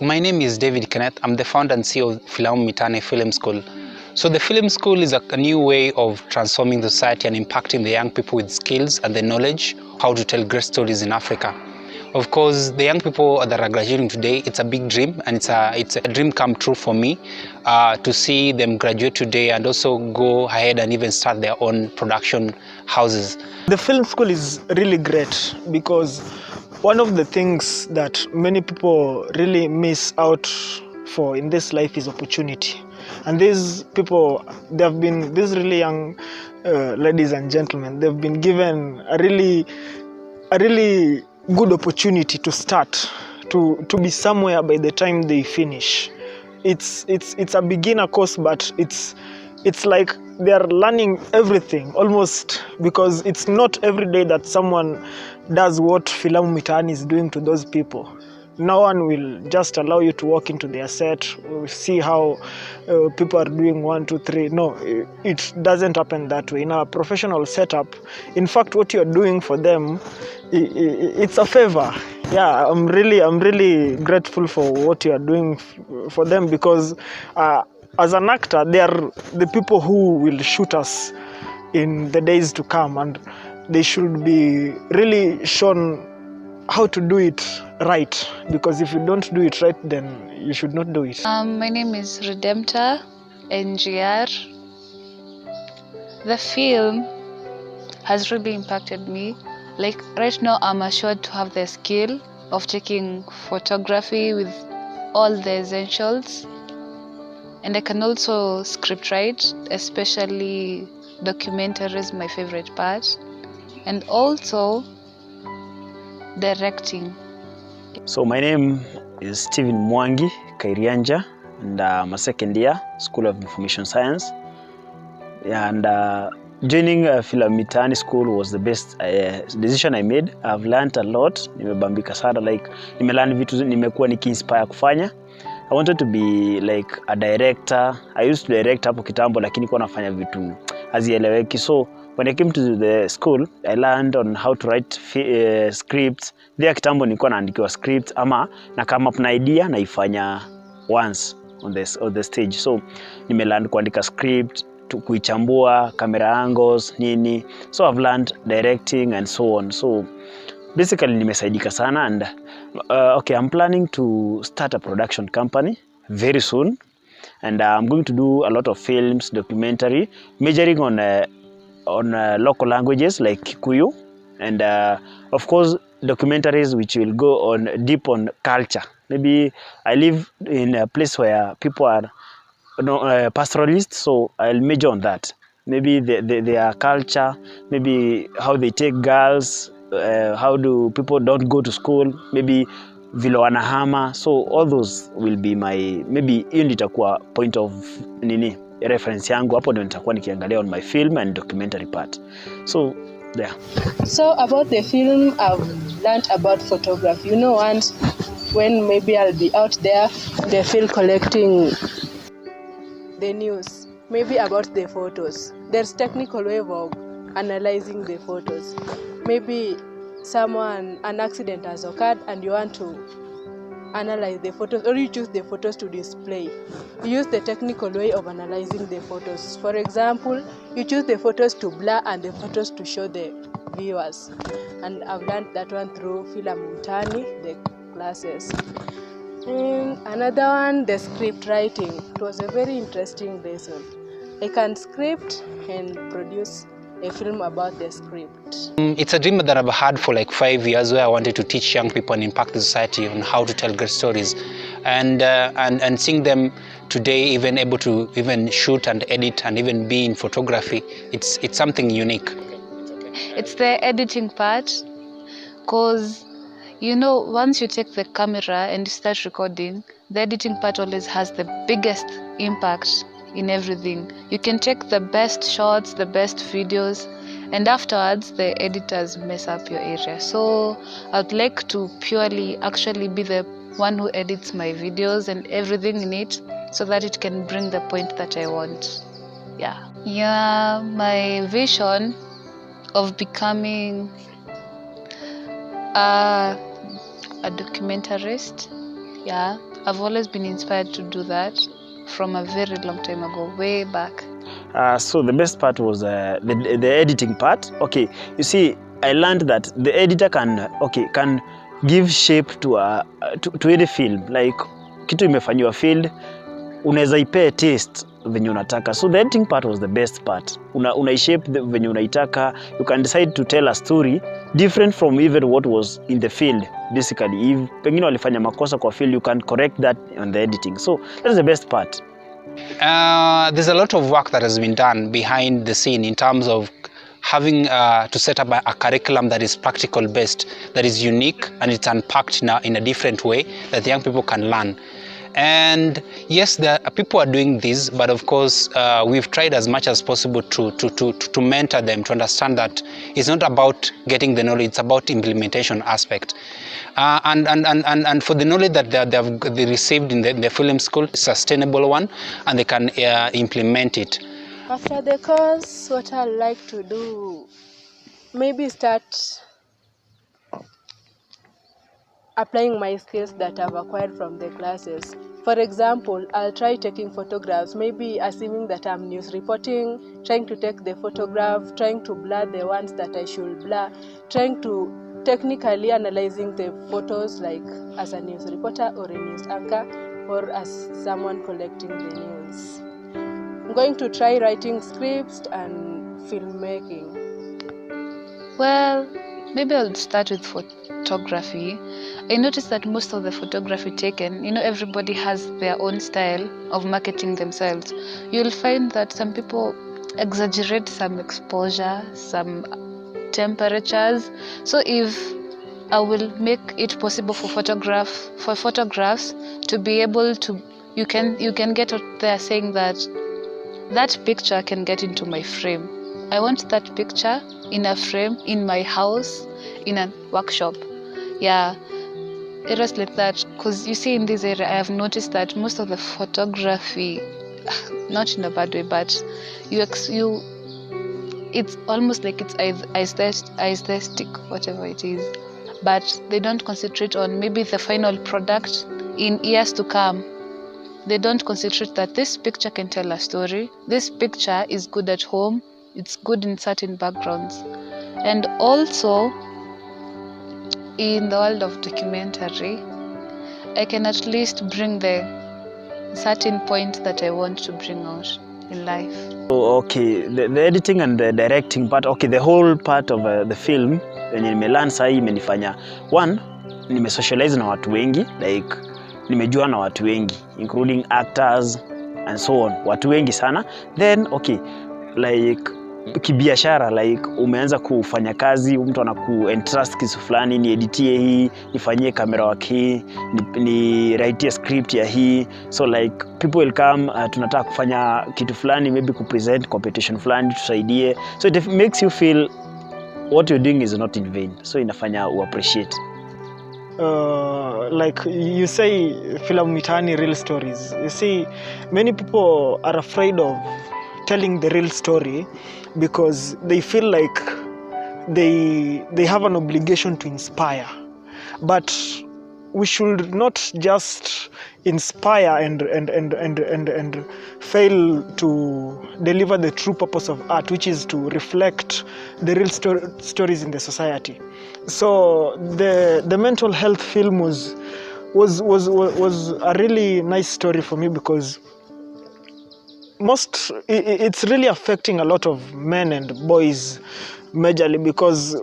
My name is David Kenneth. I'm the founder and CEO of Filamu Mitaani Film School. So the film school is a new way of transforming the society and impacting the young people with skills and the knowledge how to tell great stories in Africa. Of course, the young people that are graduating today, it's a big dream, and it's a dream come true for me to see them graduate today and also go ahead and even start their own production houses. The film school is really great because one of the things that many people really miss out for in this life is opportunity. And these people, these really young ladies and gentlemen, they've been given a really good opportunity to start, to be somewhere by the time they finish. It's a beginner course, but it's like they are learning everything almost, because it's not every day that someone does what Filamu Mitaani is doing to those people. No one will just allow you to walk into their set, see how people are doing 1, 2, 3. No, it doesn't happen that way. In a professional setup, in fact, what you're doing for them, it's a favor. Yeah, I'm really grateful for what you are doing for them, because as an actor, they are the people who will shoot us in the days to come, and they should be really shown how to do it right, because if you don't do it right, then you should not do it. My name is Redemptor NGR. The film has really impacted me. Like right now, I'm assured to have the skill of taking photography with all the essentials, and I can also script write, especially documentaries, my favorite part, and also directing. So my name is Steven Mwangi Kairianja, and I'm a second year School of Information Science. And joining Filamu Mitaani School was the best decision I made. I've learned a lot. Nimebambika sana, like nimelearn vitu nimekuwa nikiinspire kufanya. I wanted to be like a director. I used to direct hapo kitambo, lakini kwa nafanya vitu hazieleweki. So when I came to the school, I learned on how to write scripts. There kitambo nilikuwa naandikiwa script ama na come up na idea na ifanya once on the stage. So nimelearn kuandika script, kuichambua, camera angles, nini. So I've learned directing and so on. So basically nimesaidika sana, and okay, I'm planning to start a production company very soon, and I'm going to do a lot of films, documentary, majoring on local languages like Kikuyu, and of course documentaries which will go on deep on culture. Maybe I live in a place where people are pastoralists, so I'll major on that. Maybe their culture, maybe how they take girls, how do people don't go to school, maybe vile wanahama. So all those will be my, maybe hiyo nitakuwa point of reference yangu, hapo ndio nitakuwa nikiangalia on my film and documentary part. So there. So about the film, I've learned about photography. You know, once when maybe I'll be out there, they feel collecting the news, maybe about the photos. There's technical way of analyzing the photos. Maybe an accident has occurred and you want to analyze the photos, or you choose the photos to display. You use the technical way of analyzing the photos. For example, you choose the photos to blur and the photos to show the viewers. And I've learned that one through Filamu Mitaani, the classes. And another one, the script writing. It was a very interesting lesson. I can script and produce a film about the script. It's a dream that I've had for like 5 years, where I wanted to teach young people and impact the society on how to tell great stories, and seeing them today even able to even shoot and edit and even be in photography, it's something unique. It's the editing part, because you know, once you take the camera and you start recording, the editing part always has the biggest impact in everything. You can take the best shots, the best videos, and afterwards the editors mess up your area. So I'd like to purely actually be the one who edits my videos and everything in it, so that it can bring the point that I want. Yeah, my vision of becoming a documentarist, I've always been inspired to do that from a very long time ago, way back. So the best part was the editing part. Okay, you see, I learned that the editor can give shape to any film. Like kitu imefanywa field, unaweza ipea taste venye unataka. So the editing part was the best part. Unaishape venye unaitaka. You can decide to tell a story different from even what was in the field. Basically, if pengine walifanya makosa kwa field, you can correct that on the editing. So that's the best part. There's a lot of work that has been done behind the scene in terms of having to set up a curriculum that is practical based, that is unique, and it's unpacked in a different way that the young people can learn. And yes, people are doing this, but of course we've tried as much as possible to mentor them, to understand that it's not about getting the knowledge, it's about implementation aspect. And for the knowledge that they received in the film school, it's a sustainable one, and they can implement it. After the course, what I like to do, maybe start applying my skills that I've acquired from the classes. For example, I'll try taking photographs, maybe assuming that I'm news reporting, trying to take the photograph, trying to blur the ones that I should blur, trying to technically analyzing the photos like as a news reporter or a news anchor or as someone collecting the news. I'm going to try writing scripts and filmmaking. Well, maybe I'll start with photography. I noticed that most of the photography taken, everybody has their own style of marketing themselves. You'll find that some people exaggerate some exposure, some temperatures. So if I will make it possible for photographs to be able to, you can get out there saying that picture can get into my frame. I want that picture in a frame in my house, in a workshop. Yeah, it was like that. Because you see, in this area, I have noticed that most of the photography, not in a bad way, but it's almost like it's aesthetic, whatever it is. But they don't concentrate on maybe the final product in years to come. They don't concentrate that this picture can tell a story. This picture is good at home. It's good in certain backgrounds. And also, in the world of documentary, I can at least bring the certain point that I want to bring out in life. Okay, the editing and the directing part, okay, the whole part of the film, yenye nimelearn sahi imenifanya, one, nimesocialize na watu wengi, like nimejua na watu wengi, including actors and so on, watu wengi sana. Then, okay, like kibiashara, like umeanza kufanya kazi, mtu anaku-entrust kisu fulani, ni editie hii, nifanyie camera work hii, ni write script ya hii. So like people will come, tunataka kufanya kitu fulani, maybe ku-present competition fulani, tusaidie. So it makes you feel what you're doing is not in vain. So inafanya u-appreciate. Like you say, film mitaani, real stories. You see, many people are afraid of telling the real story because they feel like they have an obligation to inspire. But we should not just inspire and fail to deliver the true purpose of art, which is to reflect the real stories in the society. So the mental health film was a really nice story for me because it's really affecting a lot of men and boys majorly because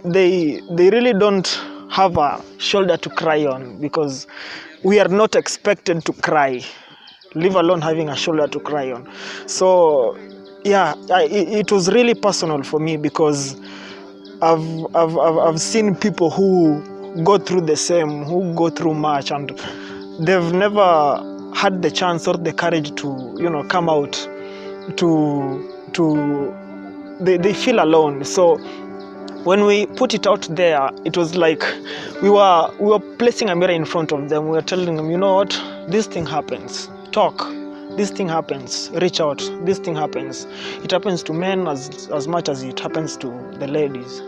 they really don't have a shoulder to cry on, because we are not expected to cry, leave alone having a shoulder to cry on. So yeah, it was really personal for me because I've seen people who go through the same, who go through much, and they've never had the chance or the courage to come out they feel alone. So when we put it out there, it was like we were placing a mirror in front of them. We were telling them, you know what, this thing happens, talk, this thing happens, reach out, this thing happens. It happens to men as much as it happens to the ladies.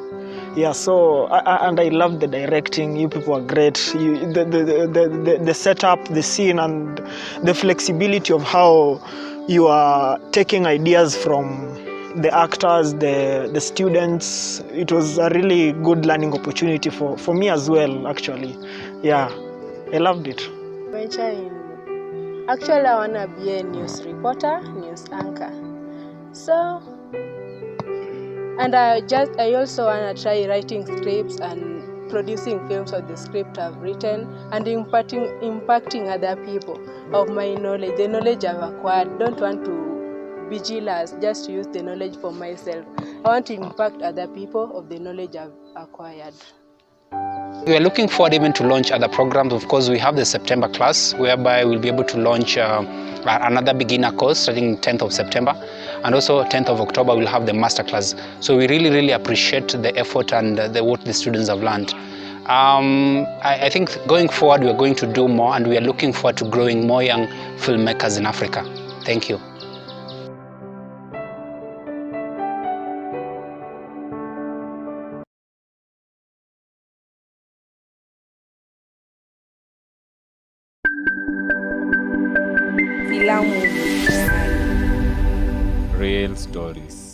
Yeah, so and I love the directing. You people are great. The setup, the scene, and the flexibility of how you are taking ideas from the actors, the students. It was a really good learning opportunity for me as well, actually. Yeah, I loved it. Venture in. Actually, I wanna be a news reporter, news anchor. So, and I also wanna try writing scripts and producing films of the script I've written and impacting other people of my knowledge, the knowledge I've acquired. Don't want to be jealous, just to use the knowledge for myself. I want to impact other people of the knowledge I've acquired. We are looking forward even to launch other programs. Of course, we have the September class, whereby we'll be able to launch another beginner course starting 10th of September. And also 10th of October, we'll have the master class. So we really, really appreciate the effort and what the students have learned. I think going forward, we're going to do more, and we are looking forward to growing more young filmmakers in Africa. Thank you. Real stories.